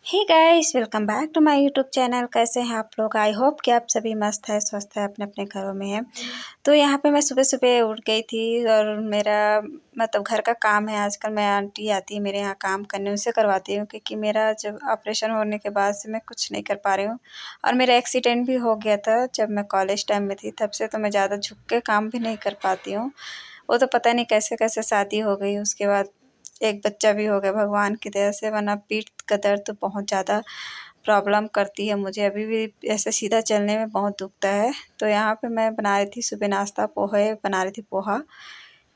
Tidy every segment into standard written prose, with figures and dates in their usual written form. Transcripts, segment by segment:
Hey guys, welcome back to my YouTube channel. कैसे हैं आप लोग? आई होप कि आप सभी मस्त है, स्वस्थ है, अपने अपने घरों में हैं। तो यहाँ पे मैं सुबह सुबह उठ गई थी और मेरा मतलब घर का काम है। आजकल मैं आंटी आती है मेरे यहाँ काम करने, उनसे करवाती हूँ क्योंकि मेरा जब ऑपरेशन होने के बाद से मैं कुछ नहीं कर पा रही हूँ। और मेरा एक्सीडेंट भी हो गया था जब मैं कॉलेज टाइम में थी, तब से तो मैं ज़्यादा झुक के काम भी नहीं कर पाती हूँ। वो तो पता नहीं कैसे कैसे शादी हो गई, उसके बाद एक बच्चा भी हो गया भगवान की दया से, वरना पीठ का दर्द तो बहुत ज़्यादा प्रॉब्लम करती है मुझे। अभी भी ऐसे सीधा चलने में बहुत दुखता है। तो यहाँ पे मैं बना रही थी सुबह नाश्ता, पोहे बना रही थी, पोहा।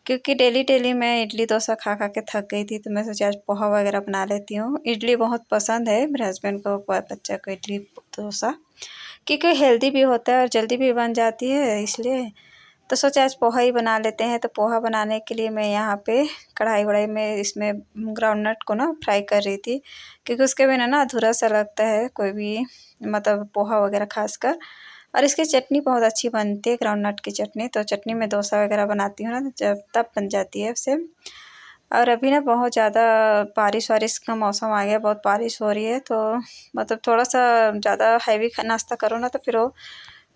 क्योंकि डेली डेली मैं इडली डोसा खा खा के थक गई थी, तो मैं सोचा आज पोहा वगैरह बना लेती हूँ। इडली बहुत पसंद है मेरे हस्बैंड को, बच्चा को इडली डोसा, क्योंकि हेल्दी भी होता है और जल्दी भी बन जाती है, इसलिए तो सोचा आज पोहा ही बना लेते हैं। तो पोहा बनाने के लिए मैं यहाँ पे कढ़ाई वढ़ाई में इसमें ग्राउंडनट को ना फ्राई कर रही थी, क्योंकि उसके बिना ना अधूरा सा लगता है कोई भी मतलब पोहा वगैरह खासकर। और इसकी चटनी बहुत अच्छी बनती है, ग्राउंडनट की चटनी। तो चटनी में डोसा वगैरह बनाती हूँ ना, जब तब बन जाती है उससे। और अभी ना बहुत ज़्यादा बारिश वारिश का मौसम आ गया, बहुत बारिश हो रही है, तो मतलब थोड़ा सा ज़्यादा हैवी नाश्ता करो ना तो फिर वो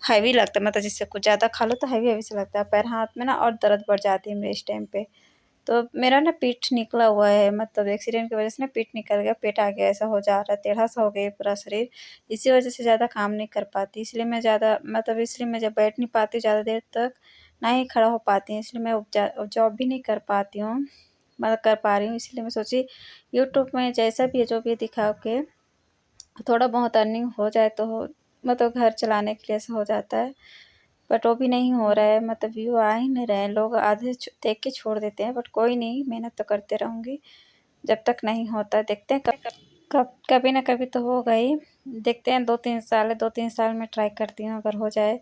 हैवी लगता है, मतलब जिससे कुछ ज़्यादा खा लो तो हैवी हैवी से लगता है, पैर हाथ में ना और दर्द बढ़ जाती है मेरे इस टाइम पे। तो मेरा ना पीठ निकला हुआ है, मतलब एक्सीडेंट की वजह से ना पीठ निकल गया, पेट आ गया, ऐसा हो जा रहा है, टेढ़ा सा हो गया पूरा शरीर। इसी वजह से ज़्यादा काम नहीं कर पाती, इसलिए मैं ज़्यादा मतलब इसलिए मैं जब बैठ नहीं पाती ज़्यादा देर तक, ना ही खड़ा हो पाती हूँ, इसलिए मैं जॉब भी नहीं कर पाती हूँ, मतलब कर पा रही हूँ। इसलिए मैं सोची यूट्यूब में जैसा भी है जो भी दिखा के थोड़ा बहुत अर्निंग हो जाए तो हो, मतलब घर चलाने के लिए ऐसा हो जाता है। बट वो भी नहीं हो रहा है, मतलब व्यू आ ही नहीं रहे हैं, लोग आधे देख के छोड़ देते हैं। बट कोई नहीं, मेहनत तो करते रहूँगी जब तक नहीं होता। देखते हैं कब कब कभी ना कभी तो होगा ही। देखते हैं, 2-3 साल है, 2-3 साल में ट्राई करती हूँ, अगर हो जाए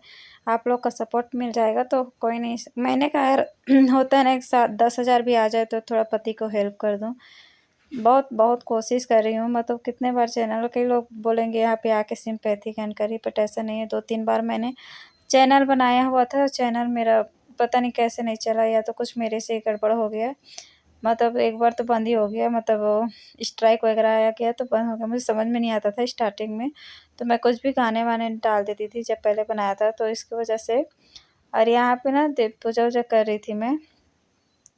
आप लोग का सपोर्ट मिल जाएगा तो कोई नहीं। महीने का अगर होता है ना, एक साथ 10,000 भी आ जाए तो थोड़ा पति को हेल्प कर दूँ। बहुत बहुत कोशिश कर रही हूँ, मतलब कितने बार चैनल, कई लोग बोलेंगे यहाँ पे आके सिंपैथी कैन करी, बट ऐसा नहीं है। 2-3 बार मैंने चैनल बनाया हुआ था, चैनल मेरा पता नहीं कैसे नहीं चला, या तो कुछ मेरे से गड़बड़ हो गया। मतलब एक बार तो बंद ही हो गया, मतलब वो स्ट्राइक वगैरह आया गया तो बंद हो गया। मुझे समझ में नहीं आता था स्टार्टिंग में, तो मैं कुछ भी गाने वाने डाल देती थी जब पहले बनाया था, तो इसकी वजह से। और यहाँ पे ना देव पूजा वूजा कर रही थी मैं।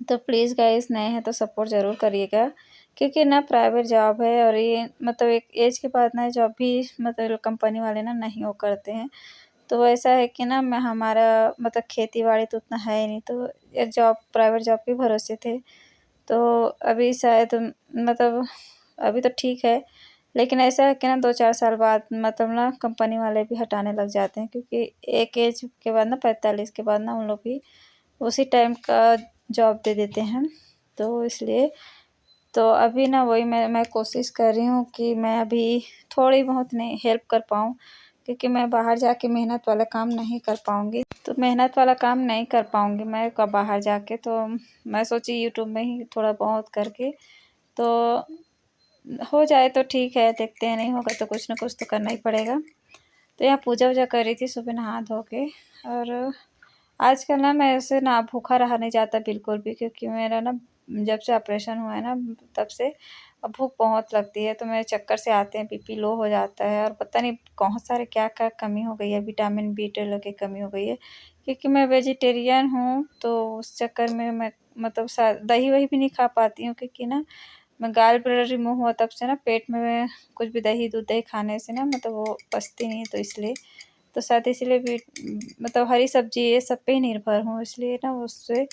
तो प्लीज़ गाइस, नए हैं तो सपोर्ट ज़रूर करिएगा, क्योंकि ना प्राइवेट जॉब है और ये मतलब एक एज के बाद ना जॉब भी मतलब कंपनी वाले ना नहीं वो करते हैं। तो ऐसा है कि ना मैं हमारा मतलब खेती-बाड़ी तो उतना है ही नहीं, तो एक जॉब प्राइवेट जॉब के भरोसे थे। तो अभी शायद मतलब अभी तो ठीक है, लेकिन ऐसा है कि ना 2-4 साल बाद मतलब ना कंपनी वाले भी हटाने लग जाते हैं, क्योंकि एक एज के बाद ना 45 के बाद ना उन लोग भी उसी टाइम का जॉब दे देते हैं। तो इसलिए तो अभी ना वही मैं कोशिश कर रही हूँ कि मैं अभी थोड़ी बहुत नहीं हेल्प कर पाऊँ, क्योंकि मैं बाहर जाके मेहनत वाला काम नहीं कर पाऊँगी। तो मेहनत वाला काम नहीं कर पाऊँगी मैं कब बाहर जाके, तो मैं सोची यूट्यूब में ही थोड़ा बहुत करके तो हो जाए तो ठीक है, देखते हैं, नहीं होगा तो कुछ ना कुछ तो करना ही पड़ेगा। तो यहाँ पूजा वूजा कर रही थी सुबह नहा धो के। और आजकल ना मैं ऐसे ना भूखा रहा नहीं जाता बिल्कुल भी, क्योंकि मेरा ना जब से ऑपरेशन हुआ है ना तब से अब भूख बहुत लगती है, तो मेरे चक्कर से आते हैं, बीपी लो हो जाता है, और पता नहीं बहुत सारे क्या क्या कमी हो गई है, विटामिन B12 की कमी हो गई है, क्योंकि मैं वेजिटेरियन हूँ। तो उस चक्कर में मैं मतलब दही वही भी नहीं खा पाती हूँ, क्योंकि ना मैं गॉल ब्लैडर रिमूव हुआ तब से ना पेट में कुछ भी दही दूध दही खाने से ना मतलब वो पचती नहीं है, तो इसलिए तो शायद इसीलिए भी मतलब हरी सब्जी ये सब पे ही निर्भर हूँ, इसलिए ना उससे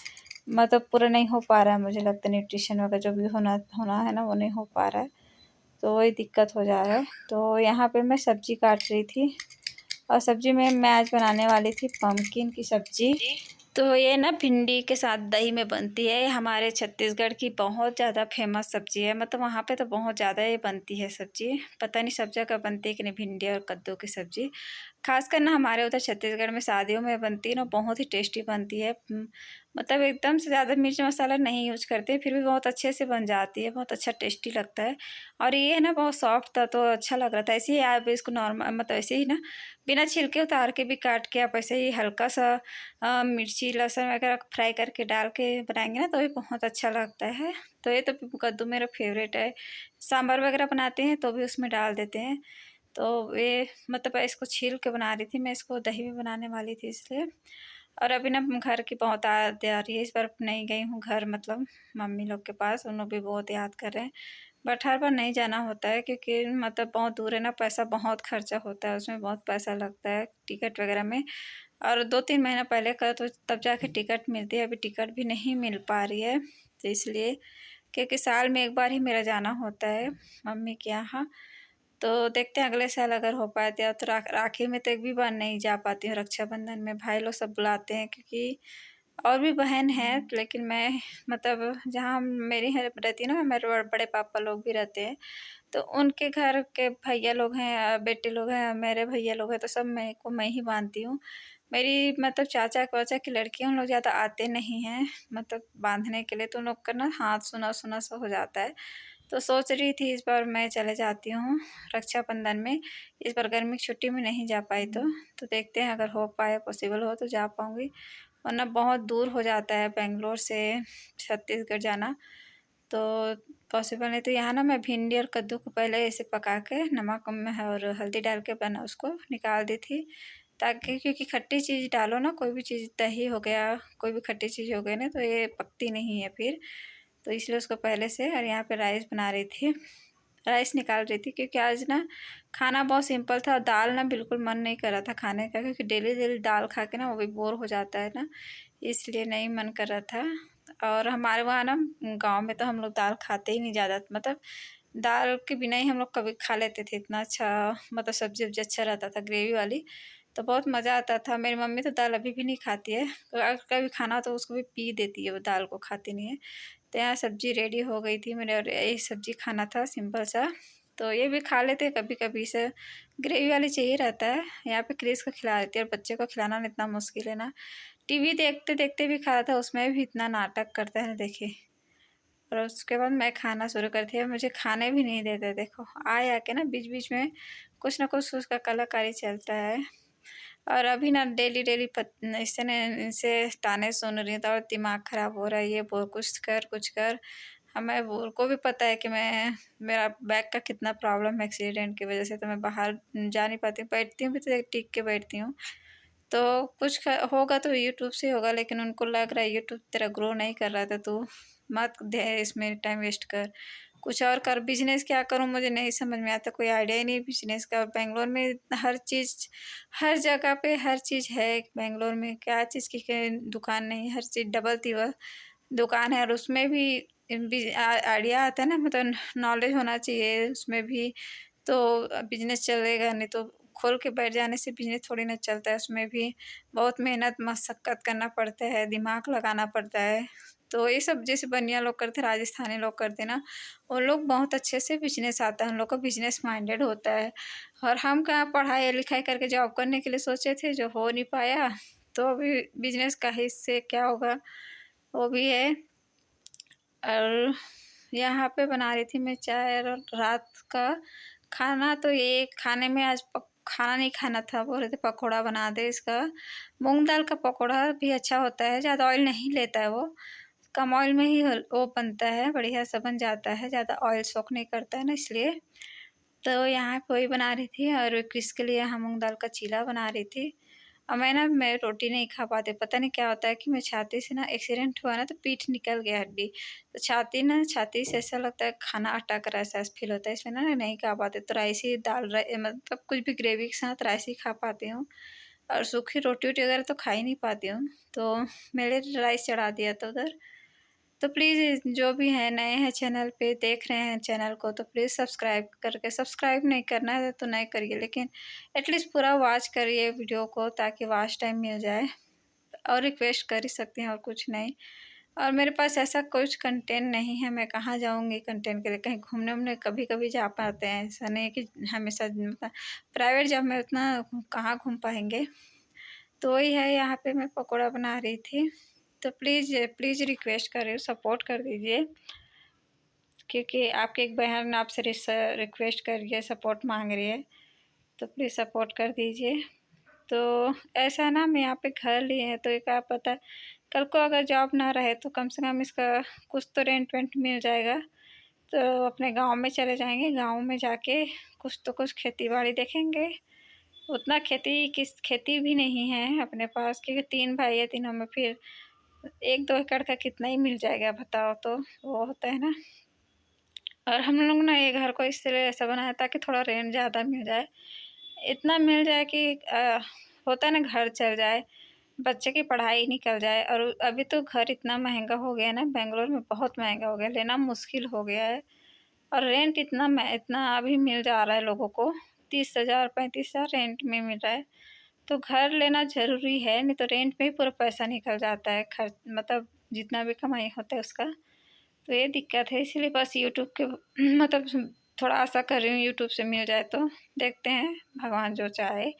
मतलब पूरा नहीं हो पा रहा है, मुझे लगता है न्यूट्रिशन वगैरह जो भी होना होना है ना वो नहीं हो पा रहा है, तो वही दिक्कत हो जा रहा है। तो यहाँ पे मैं सब्जी काट रही थी, और सब्जी में मैं आज बनाने वाली थी पम्पकिन की सब्जी। तो ये ना भिंडी के साथ दही में बनती है, हमारे छत्तीसगढ़ की बहुत ज़्यादा फेमस सब्जी है, मतलब वहाँ पे तो बहुत ज़्यादा ये बनती है सब्जी। पता नहीं सब जगह बनती है कि नहीं, भिंडी और कद्दू की सब्जी। खासकर ना हमारे उधर छत्तीसगढ़ में शादियों में बनती है ना, बहुत ही टेस्टी बनती है। मतलब एकदम से ज़्यादा मिर्च मसाला नहीं यूज़ करते, फिर भी बहुत अच्छे से बन जाती है, बहुत अच्छा टेस्टी लगता है। और ये है ना बहुत सॉफ्ट था तो अच्छा लग रहा था। ऐसे ही आप इसको नॉर्मल मतलब ऐसे ही ना बिना छिलके उतार के भी काट के आप ऐसे ही हल्का-सा मिर्ची, लहसुन वगैरह फ्राई करके डाल के बनाएँगे ना तो भी बहुत अच्छा लगता है। तो ये तो कद्दू मेरा फ़ेवरेट है। सांभर वगैरह बनाते हैं तो भी उसमें डाल देते हैं। तो ये मतलब इसको छील के बना रही थी मैं, इसको दही में बनाने वाली थी इसलिए। और अभी ना घर की बहुत याद आ रही है, इस बार नहीं गई हूँ घर मतलब मम्मी लोग के पास, उन लोग भी बहुत याद कर रहे हैं। बट हर बार नहीं जाना होता है क्योंकि मतलब बहुत दूर है ना, पैसा बहुत खर्चा होता है, उसमें बहुत पैसा लगता है टिकट वगैरह में। और 2-3 महीना पहले का तो तब जाके टिकट मिलती है, अभी टिकट भी नहीं मिल पा रही है। तो इसलिए क्योंकि साल में 1 बार ही मेरा जाना होता है मम्मी के यहाँ। तो देखते हैं अगले साल अगर हो पाते हैं तो राखी में तो एक भी बार नहीं जा पाती हूँ, रक्षाबंधन में भाई लोग सब बुलाते हैं क्योंकि और भी बहन है लेकिन मैं मतलब जहाँ मेरी है रहती है ना, मेरे बड़े पापा लोग भी रहते हैं, तो उनके घर के भैया लोग हैं, बेटे लोग हैं, मेरे भैया लोग हैं, तो सब मैं ही बांधती हूँ। मेरी मतलब चाचा वाचा की लड़कियाँ उन लोग ज़्यादा आते नहीं हैं मतलब बांधने के लिए, तो उन लोग का ना हाथ सुना-सुना सा हो जाता है। तो सोच रही थी इस बार मैं चले जाती हूँ रक्षाबंधन में, इस बार गर्मी की छुट्टी में नहीं जा पाई तो देखते हैं अगर हो पाए पॉसिबल हो तो जा पाऊँगी, वरना बहुत दूर हो जाता है बेंगलोर से छत्तीसगढ़ जाना, तो पॉसिबल नहीं। तो यहाँ ना मैं भिंडी और कद्दू को पहले ऐसे पका के नमक में और हल्दी डाल के बना उसको निकाल दी थी, ताकि क्योंकि खट्टी चीज़ डालो ना, कोई भी चीज़ दही हो गया, कोई भी खट्टी चीज़ हो गई ना तो ये पकती नहीं है फिर, तो इसलिए उसको पहले से। और यहाँ पे राइस बना रही थी, राइस निकाल रही थी क्योंकि आज ना खाना बहुत सिंपल था और दाल ना बिल्कुल मन नहीं कर रहा था खाने का, क्योंकि डेली-डेली दाल खा के ना वो भी बोर हो जाता है ना, इसलिए नहीं मन कर रहा था। और हमारे वहाँ ना गाँव में तो हम लोग दाल खाते ही नहीं ज़्यादा, मतलब दाल के बिना ही हम लोग कभी खा लेते थे, इतना अच्छा मतलब सब्ज़ी-वब्ज़ी अच्छा रहता था ग्रेवी वाली, तो बहुत मज़ा आता था। मेरी मम्मी तो दाल अभी भी नहीं खाती है, अगर कभी खाना हो तो उसको भी पी देती है, वो दाल को खाती नहीं है। तो यहाँ सब्ज़ी रेडी हो गई थी मेरे, और यही सब्ज़ी खाना था सिंपल सा, तो ये भी खा लेते हैं कभी-कभी से, ग्रेवी वाली चाहिए रहता है। यहाँ पे क्रिस को खिला देती है, और बच्चे को खिलाना ना इतना मुश्किल है ना, टीवी देखते-देखते भी खा रहा था, उसमें भी इतना नाटक करता है ना देखिए। और उसके बाद मैं खाना शुरू करती है, मुझे खाने भी नहीं देते, देखो आ के ना बीच-बीच में कुछ ना कुछ उसका कलाकारी चलता है। और अभी ना डेली-डेली इससे ना इनसे ताने सुन रही हूँ तो और दिमाग ख़राब हो रहा है, ये बोल कुछ कर, कुछ कर। हमें वो उनको भी पता है कि मेरा बैक का कितना प्रॉब्लम है एक्सीडेंट की वज़ह से, तो मैं बाहर जा नहीं पाती हूँ, बैठती हूँ भी तो टिक के बैठती हूँ। तो कुछ होगा तो यूट्यूब से होगा, लेकिन उनको लग रहा है यूट्यूब तेरा ग्रो नहीं कर रहा था, तो मत दे इसमें टाइम वेस्ट कर, कुछ और कर। बिजनेस क्या करूँ मुझे नहीं समझ में आता, कोई आइडिया ही नहीं बिजनेस का। और बेंगलोर में हर चीज़, हर जगह पे हर चीज़ है बेंगलोर में, क्या चीज़ की दुकान नहीं, हर चीज़ डबल तिबल दुकान है। और उसमें भी आइडिया आता है ना, मतलब नॉलेज होना चाहिए उसमें भी, तो बिजनेस चलेगा, नहीं तो खोल के बैठ जाने से बिजनेस थोड़ी ना चलता है, उसमें भी बहुत मेहनत मशक्कत करना पड़ता है, दिमाग लगाना पड़ता है। तो ये सब जैसे बनिया लोग करते हैं, राजस्थानी लोग करते हैं ना, वो लोग बहुत अच्छे से बिजनेस आता है, उन लोग का बिजनेस माइंडेड होता है। और हम कहाँ पढ़ाई लिखाई करके जॉब करने के लिए सोचे थे, जो हो नहीं पाया, तो अभी बिजनेस का ही से क्या होगा, वो भी है। और यहाँ पे बना रही थी मैं चाय, और रात का खाना तो ये खाने में आज खाना नहीं खाना था, बोल रहे थे पकौड़ा बना दे इसका। मूंग दाल का पकौड़ा भी अच्छा होता है, ज़्यादा ऑयल नहीं लेता है वो, कम ऑयल में ही वो बनता है, बढ़िया सा बन जाता है, ज़्यादा ऑयल सोक नहीं करता है ना इसलिए। तो यहाँ पे वही बना रही थी, और क्रिस के लिए हम मूँग दाल का चीला बना रही थी। और मैं रोटी नहीं खा पाती, पता नहीं क्या होता है कि मैं छाती से ना एक्सीडेंट हुआ ना तो पीठ निकल गया हड्डी, तो छाती से ऐसा लगता है खाना अटक रहा है, ऐसा फ़ील होता है, इसलिए ना नहीं खा पाते। तो राइस ही मतलब कुछ भी ग्रेवी के साथ राइस ही खा पाती हूँ, और सूखी रोटी-वोटी वगैरह तो खा ही नहीं पाती हूँ। तो मेरे राइस चढ़ा दिया था उधर। तो प्लीज़ जो भी हैं नए हैं चैनल पे, देख रहे हैं चैनल को, तो प्लीज़ सब्सक्राइब नहीं करना है तो नहीं करिए, लेकिन एटलीस्ट पूरा वॉच करिए वीडियो को, ताकि वॉच टाइम मिल जाए। और रिक्वेस्ट कर ही सकते हैं और कुछ नहीं। और मेरे पास ऐसा कुछ कंटेंट नहीं है, मैं कहाँ जाऊँगी कंटेंट के लिए, कहीं घूमने-वूमने कभी-कभी जा पाते हैं, ऐसा नहीं है कि हमेशा मतलब प्राइवेट जॉब में उतना कहाँ घूम पाएँगे। तो वही है, यहाँ पे मैं पकौड़ा बना रही थी। तो प्लीज़ प्लीज़ रिक्वेस्ट कर रही हूँ, सपोर्ट कर दीजिए, क्योंकि आपकी एक बहन आपसे रिक्वेस्ट कर रही है, सपोर्ट मांग रही है, तो प्लीज़ सपोर्ट कर दीजिए। तो ऐसा है ना, हम यहाँ पे घर लिए हैं, तो ये क्या पता कल को अगर जॉब ना रहे तो कम से कम इसका कुछ तो रेंट वेंट मिल जाएगा। तो अपने गांव में चले जाएंगे, गांव में जाके कुछ तो कुछ खेती बाड़ी देखेंगे। उतना खेती भी नहीं है अपने पास, क्योंकि 3 भाई है, तीनों में फिर 1-2 एकड़ का कितना ही मिल जाएगा बताओ, तो वो होता है ना। और हम लोग ना ये घर को इसलिए ऐसा बनाया ताकि थोड़ा रेंट ज़्यादा मिल जाए, इतना मिल जाए कि होता है ना, घर चल जाए, बच्चे की पढ़ाई निकल जाए। और अभी तो घर इतना महंगा हो गया है ना, बेंगलोर में बहुत महंगा हो गया, लेना मुश्किल हो गया है। और रेंट इतना अभी मिल जा रहा है लोगों को, 30,000 35,000 रेंट में मिल रहा है। तो घर लेना ज़रूरी है, नहीं तो रेंट में ही पूरा पैसा निकल जाता है, खर्च मतलब जितना भी कमाई होता है उसका। तो ये दिक्कत है, इसीलिए बस यूट्यूब के मतलब थोड़ा आशा कर रही हूँ यूट्यूब से मिल जाए, तो देखते हैं भगवान जो चाहे।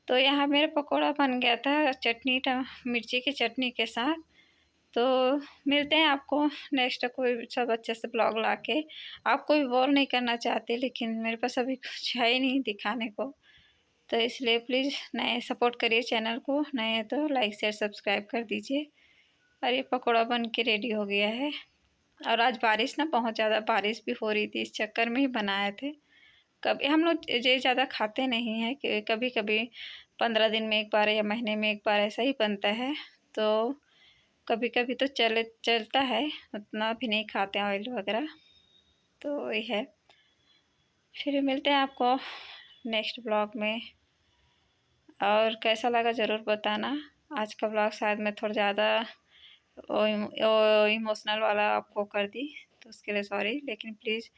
तो यहाँ मेरा पकौड़ा बन गया था चटनी, मिर्ची की चटनी के साथ। तो मिलते हैं आपको नेक्स्ट कोई सब अच्छे से ब्लॉग ला के। आपको भी बोर नहीं करना चाहते, लेकिन मेरे पास अभी कुछ है ही नहीं दिखाने को, तो इसलिए प्लीज़ नए सपोर्ट करिए चैनल को, नए हैं तो लाइक शेयर सब्सक्राइब कर दीजिए। और ये पकौड़ा बन के रेडी हो गया है। और आज बारिश ना, बहुत ज़्यादा बारिश भी हो रही थी, इस चक्कर में ही बनाए थे। कभी हम लोग ये ज़्यादा खाते नहीं हैं, कि कभी कभी 15 दिन में एक बार या महीने में एक बार ऐसा ही बनता है। तो कभी कभी तो चलता है, उतना भी नहीं खाते हैं ऑयल वगैरह। तो ये है, फिर मिलते हैं आपको नेक्स्ट ब्लॉग में। और कैसा लगा ज़रूर बताना। आज का ब्लॉग शायद मैं थोड़ा ज़्यादा इमोशनल वाला आपको कर दी, तो उसके लिए सॉरी। लेकिन प्लीज़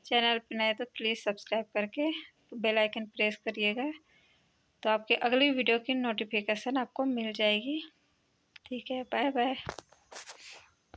चैनल पे नए तो प्लीज़ सब्सक्राइब करके बेल आइकन प्रेस करिएगा, तो आपके अगली वीडियो की नोटिफिकेशन आपको मिल जाएगी। ठीक है, बाय बाय।